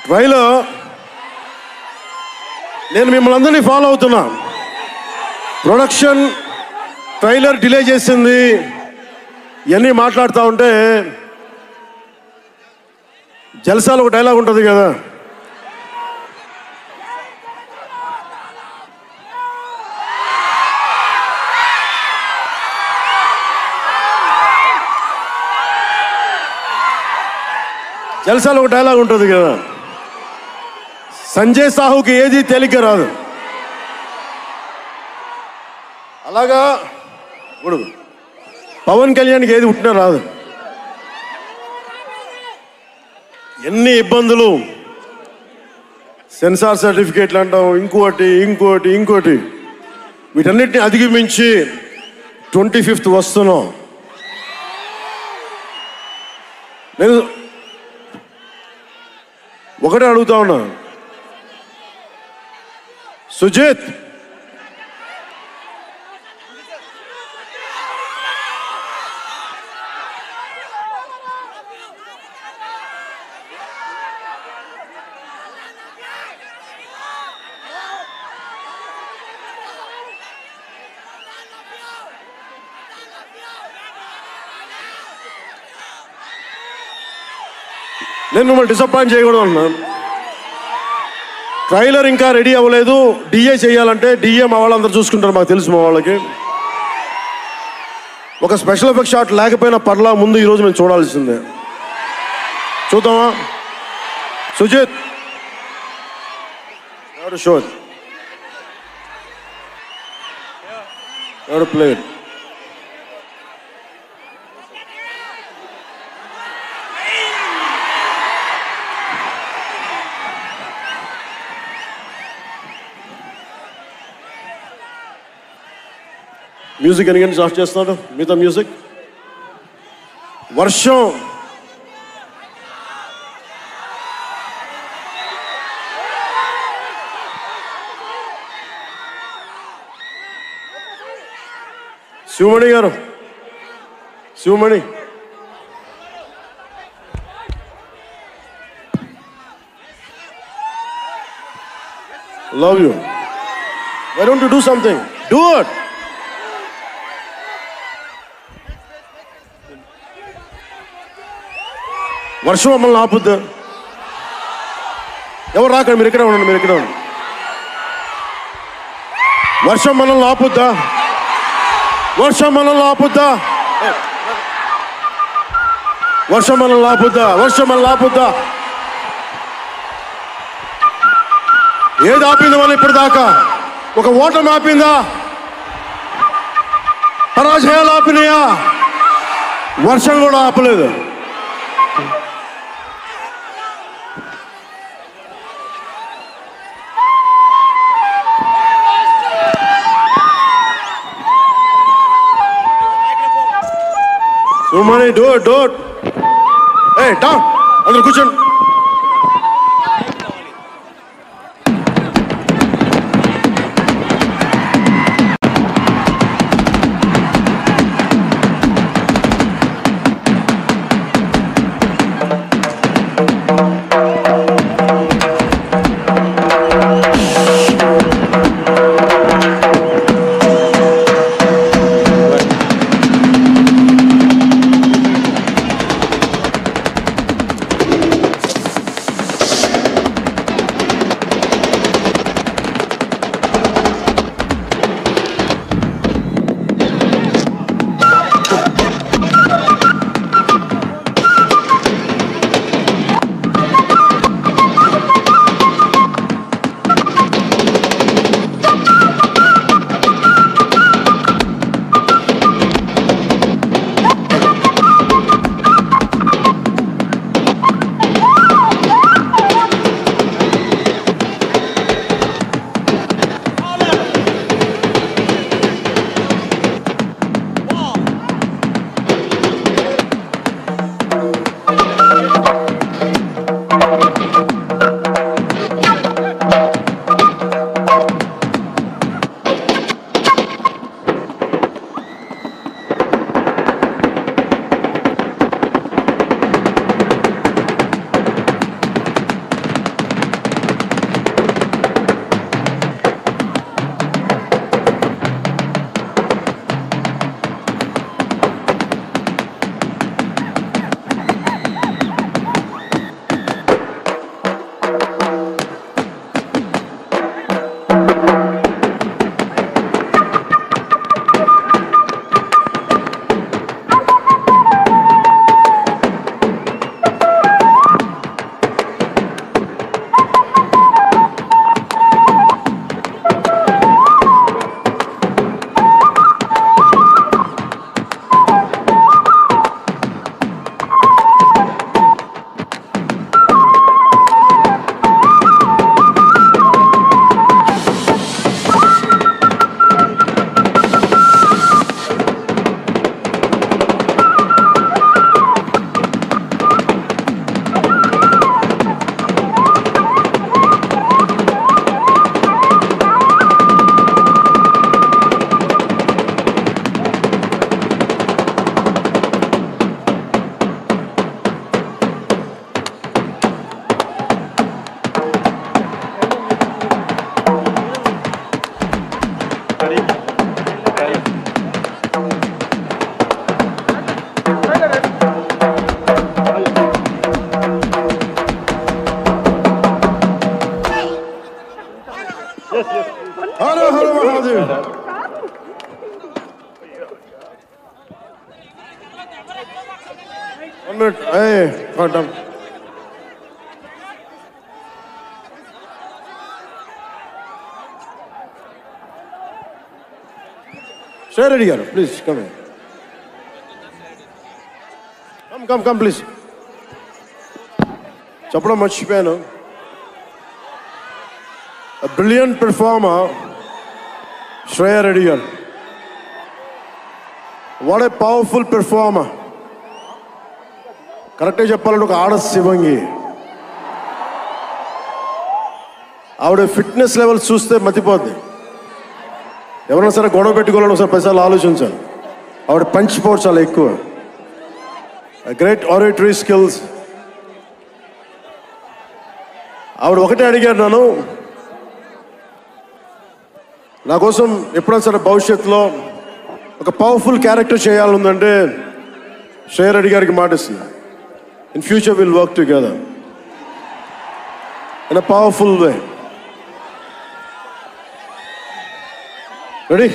Trailer నేను మిమ్మల్ని అందరినీ ఫాలో అవుతున్నా. ప్రొడక్షన్ ట్రైలర్ డిలే చేసింది ఇవన్నీ మాట్లాడుతూ ఉంటే జల్సాలో ఒక డైలాగ్ ఉంటుంది కదా, జల్సాలో ఒక డైలాగ్ ఉంటుంది కదా, సంజయ్ సాహుకి ఏది తేలిక రాదు. అలాగా ఇప్పుడు పవన్ కళ్యాణ్కి ఏది పుట్టినా రాదు. ఎన్ని ఇబ్బందులు, సెన్సార్ సర్టిఫికేట్లు అంటాం, ఇంకోటి వీటన్నిటిని అధిగమించి 25th వస్తున్నాం. నేను ఒకటే అడుగుతా ఉన్నా, సుజిత్ నేను మిమ్మల్ని డిసప్పాయింట్ చేయకూడదు అన్నాను. ట్రైలర్ ఇంకా రెడీ అవ్వలేదు, డిఏ చేయాలంటే డిఏ మా వాళ్ళందరూ చూసుకుంటారు, మాకు తెలుసు మా వాళ్ళకి. ఒక స్పెషల్ ఎఫెక్ట్ షాట్ లేకపోయినా పర్లా, ముందు ఈరోజు మేము చూడాల్సిందే. చూద్దామా సుజిత్? ఎవరు షో ఎవరు ప్లేయర్? మ్యూజిక్ ఎన్ని గంటలు ఆఫ్ చేస్తున్నాడు? మిగతా మ్యూజిక్. వర్షం శివమణి గారు, Sivamani love you. Why don't you do something? Do it. వర్షం మమ్మల్ని ఆపుద్దా? ఎవరు రాకండి, మీరు ఇక్కడే ఉండండి. వర్షం మనల్ని ఆపుద్దా? వర్షం మనల్ని ఆపుద్దా? ఏది ఆపింది మనం ఇప్పుడు దాకా? ఒక ఓటమి ఆపిందా? పరాజయాలు ఆపినాయా? వర్షం కూడా ఆపలేదు. Sumani, do it. Hey, down. Andar కూర్చోండి. హర హర Mahadev. One minute. Hey, madam. Share it here, please come here. Come, please. చెప్పడం మర్చిపోయాను. A brilliant performer, Shreya Reddy garu. What a powerful performer. కరెక్ట్గా చెప్పాలంటే ఒక ఆడ శివంగి. ఆవిడ ఫిట్నెస్ లెవెల్స్ చూస్తే మతిపోద్ది. ఎవరైనా సరే గొడవ పెట్టుకోవాలని ఒకసారి పైసలు ఆలోచించాలి. ఆవిడ పంచ్ పవర్ చాలా ఎక్కువ. Great oratory skills. ఆవిడ ఒకటే అడిగారు నన్ను, నా కోసం ఎప్పుడైనా సరే భవిష్యత్తులో ఒక పవర్ఫుల్ క్యారెక్టర్ చేయాలంటే శ్రేయ రెడ్డి గారికి మాటిస్తుంది. In future we'll work together in a powerful way. Ready?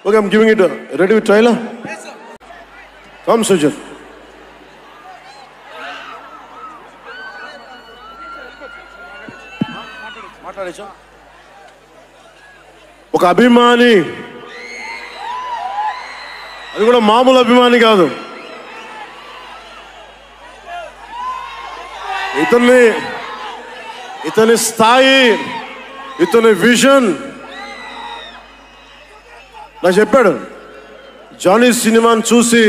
Okay, I'm giving it ready with trailer? Yes, sir. Come, Sujit. ఒక అభిమాని, అది కూడా మామూలు అభిమాని కాదు. ఇతని స్థాయి, ఇతని విజన్ నాకు చెప్పాడు. జానీ సినిమాని చూసి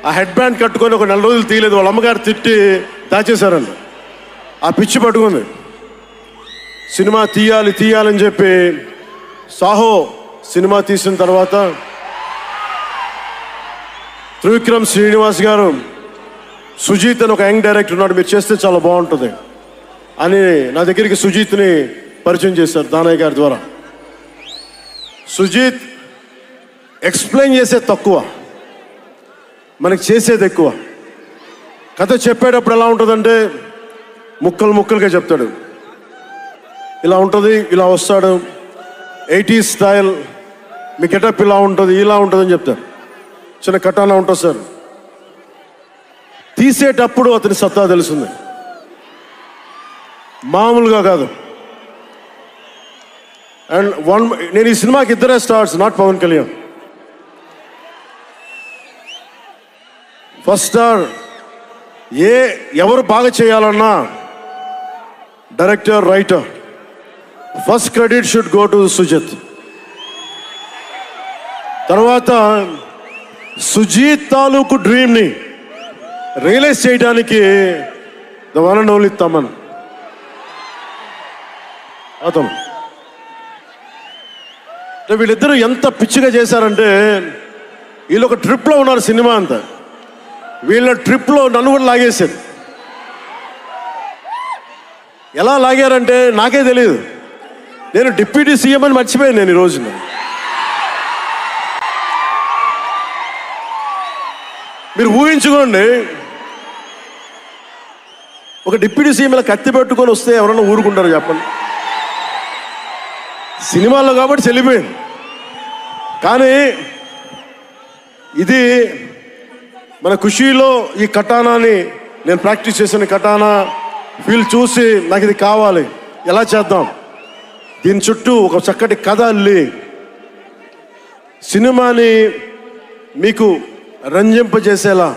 ఆ హెడ్ బ్యాండ్ కట్టుకొని ఒక 4 రోజులు తీయలేదు. వాళ్ళ అమ్మగారు తిట్టి దాచేశారంట. ఆ పిచ్చి పట్టుకుంది. సినిమా తీయాలని చెప్పి సాహో సినిమా తీసిన తర్వాత త్రివిక్రమ్ శ్రీనివాస్ గారు, సుజీత్ అని ఒక యంగ్ డైరెక్టర్ ఉన్నాడు, మీరు చేస్తే చాలా బాగుంటుంది అని నా దగ్గరికి సుజీత్ని పరిచయం చేశారు దానయ్య గారి ద్వారా. సుజీత్ ఎక్స్ప్లెయిన్ చేసే తక్కువ, మనకి చేసేది ఎక్కువ. కథ చెప్పేటప్పుడు ఎలా ఉంటుందంటే ముక్కలుగా చెప్తాడు. ఇలా ఉంటుంది, ఇలా వస్తాడు, 80s స్టైల్, మీ గెటప్ ఇలా ఉంటుంది, ఇలా ఉంటుందని చెప్తాడు. చిన్న కటానా ఉంటుంది సార్. తీసేటప్పుడు అతని సత్తా తెలుస్తుంది, మామూలుగా కాదు. అండ్ నేను ఈ సినిమాకి ఇద్దరే stars, not Pawan Kalyan. First star ఎవరు బాగా చేయాలన్నా director, writer, first credit should go to Sujeeth. తర్వాత సుజీత్ తాలూకు డ్రీమ్ని రియలైజ్ చేయడానికి the one and only Thaman. అతను వీళ్ళిద్దరూ ఎంత పిచ్చిగా చేశారంటే, వీళ్ళు ఒక ట్రిప్లో ఉన్నారు సినిమా అంతా. వీళ్ళ ట్రిప్లో నన్ను కూడా లాగేశారు. ఎలా లాగారంటే నాకే తెలియదు. నేను డిప్యూటీ సీఎం అని మర్చిపోయాను నేను ఈ రోజున. మీరు ఊహించుకోండి, ఒక డిప్యూటీ సీఎం ఇలా కత్తి పెట్టుకొని వస్తే ఎవరన్నా ఊరుకుంటారు చెప్పండి? సినిమాల్లో కాబట్టి చెల్లిపోయింది. కానీ ఇది మన ఖుషీలో ఈ కటానాని నేను ప్రాక్టీస్ చేసిన కటానా ఫీల్ చూసి నాకు ఇది కావాలి, ఎలా చేద్దాం, దీని చుట్టూ ఒక చక్కటి కథ అల్లి సినిమాని మీకు రంజింపజేసేలా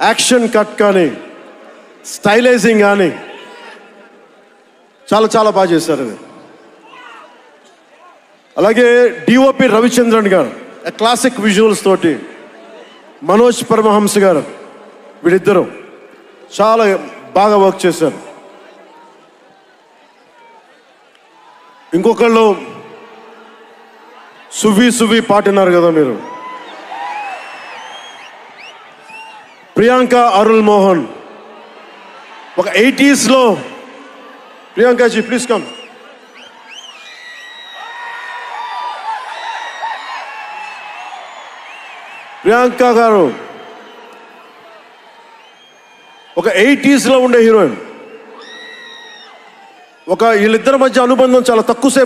యాక్షన్ కట్ కానీ స్టైలైజింగ్ కానీ చాలా చాలా బాగా చేశారు అది. అలాగే డిఓపి రవిచంద్రన్ గారు క్లాసిక్ విజువల్స్ తోటి, మనోజ్ పరమహంస గారు, వీళ్ళిద్దరూ చాలా బాగా వర్క్ చేశారు. ఇంకొకళ్ళు సువి పాటినారు కదా మీరు, ప్రియాంక అరుల్ మోహన్. ఒక 80s లో ప్రియాంకాజీ ప్లీజ్ కమ్. ప్రియాంక గారు ఒక 80s లో ఉండే హీరోయిన్. వీళ్ళిద్దరి మధ్య అనుబంధం చాలా తక్కువసేపు